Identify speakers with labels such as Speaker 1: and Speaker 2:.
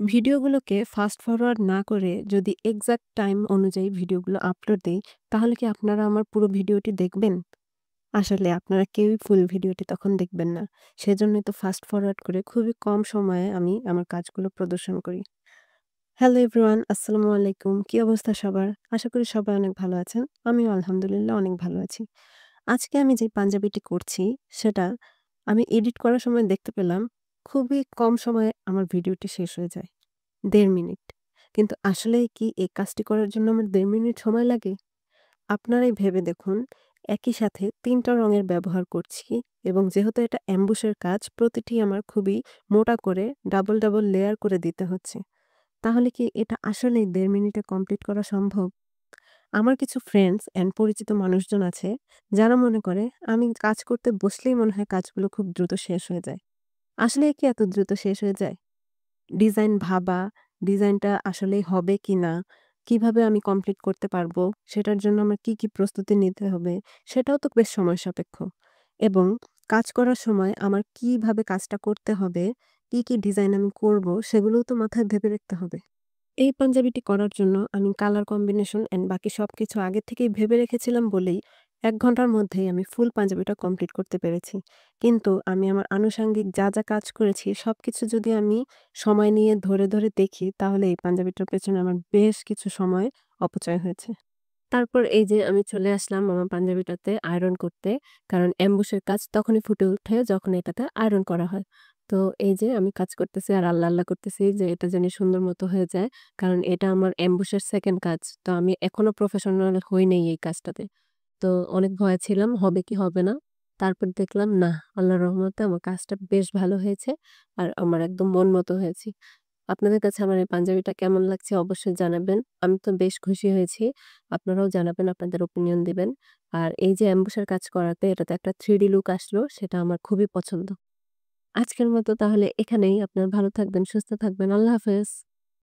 Speaker 1: ভিডিওগুলোকে fast forward না করে যদি এক্সাক্ট টাইম অনুযায়ী ভিডিওগুলো আপলোড দেই, তাহলে কি আপনারা আমার পুরো ভিডিওটি দেখবেন? আসলে আপনারা কেউই ফুল ভিডিওটি তখন দেখবেন না। সেজন্যই তো ফাস্ট ফরওয়ার্ড করে খুবই কম সময়ে আমি আমার কাজগুলো প্রদর্শন করি। হ্যালো এভরিওয়ান, আসসালামু আলাইকুম। কি অবস্থা সবার? আশা করি সবাই অনেক ভালো আছেন। আমিও আলহামদুলিল্লাহ অনেক ভালো আছি। আজকে আমি যে পাঞ্জাবিটি করছি, সেটা আমি এডিট করার সময় দেখতে পেলাম খুবই কম সময়ে আমার ভিডিওটি শেষ হয়ে যায়। ১.৫ মিনিট। কিন্তু আসলেই কি এই কাজটি করার জন্য আমার ১.৫ মিনিট সময় লাগে? আপনারাই ভেবে দেখুন, একই সাথে ৩ টা রঙের ব্যবহার করছি এবং যেহেতু এটা অ্যাম্বুশের কাজ, প্রতিটি আমার খুবই মোটা করে ডাবল লেয়ার করে দিতে হচ্ছে। তাহলে কি এটা আসলেই ১.৫ মিনিটে কমপ্লিট করা সম্ভব? আমার কিছু ফ্রেন্ডস অ্যান্ড পরিচিত মানুষজন আছে, যারা মনে করে আমি কাজ করতে বসলেই মনে হয় কাজগুলো খুব দ্রুত শেষ হয়ে যায়। আসলেই কি এত দ্রুত শেষ হয়ে যায়? ডিজাইন ভাবা, ডিজাইনটা আসলেই হবে কিনা, কিভাবে আমি কমপ্লিট করতে পারবো, সেটার জন্য আমার কি প্রস্তুতি নিতে হবে, সেটাও তো বেশ সময় সাপেক্ষ। এবং কাজ করার সময় আমার কিভাবে কাজটা করতে হবে, কি ডিজাইন আমি করব, সেগুলোও তো মাথায় ভেবে রাখতে হবে। এই পাঞ্জাবিটি করার জন্য আমি কালার কম্বিনেশন অ্যান্ড বাকি সবকিছু আগে থেকেই ভেবে রেখেছিলাম বলেই ১ ঘন্টার মধ্যেই আমি ফুল পাঞ্জাবিটা কমপ্লিট করতে পেরেছি। কিন্তু আমি আমার আনুষাঙ্গিক যা কাজ করেছি সবকিছু যদি আমি সময় নিয়ে ধরে দেখি, তাহলে এই পাঞ্জাবিটার পেছনে আমার বেশ কিছু সময় অপচয় হয়েছে। তারপর এই যে আমি চলে আসলাম আমার পাঞ্জাবিটাতে আয়রন করতে। কারণ অ্যাম্বুশের কাজ তখনই ফুটে ওঠে যখন এটাতে আয়রন করা হয়। তো এই যে আমি কাজ করতেছি আর আল্লাহ করতেছি যে এটা জানি সুন্দর মতো হয়ে যায়। কারণ এটা আমার অ্যাম্বুশের 2nd কাজ। তো আমি এখনো প্রফেশনাল হই নাই এই কাজটাতে। তো অনেক ভয়ে ছিলাম হবে কি হবে না। তারপর দেখলাম না, আল্লাহর রহমতে আমার কাজটা বেশ ভালো হয়েছে। আর আমার একদম মন মতো হয়েছে। আপনাদের কাছে আমার এই পাঞ্জাবিটা কেমন লাগছে অবশ্যই জানাবেন। আমি তো বেশ খুশি হয়েছি। আপনারাও জানাবেন, আপনাদের ওপিনিয়ন দিবেন। আর এই যে অ্যাম্বুশের কাজ করাতে এটাতে একটা 3D লুক আসলো, সেটা আমার খুবই পছন্দ। আজকের মতো তাহলে এখানেই। আপনারা ভালো থাকবেন, সুস্থ থাকবেন। আল্লাহ হাফেজ।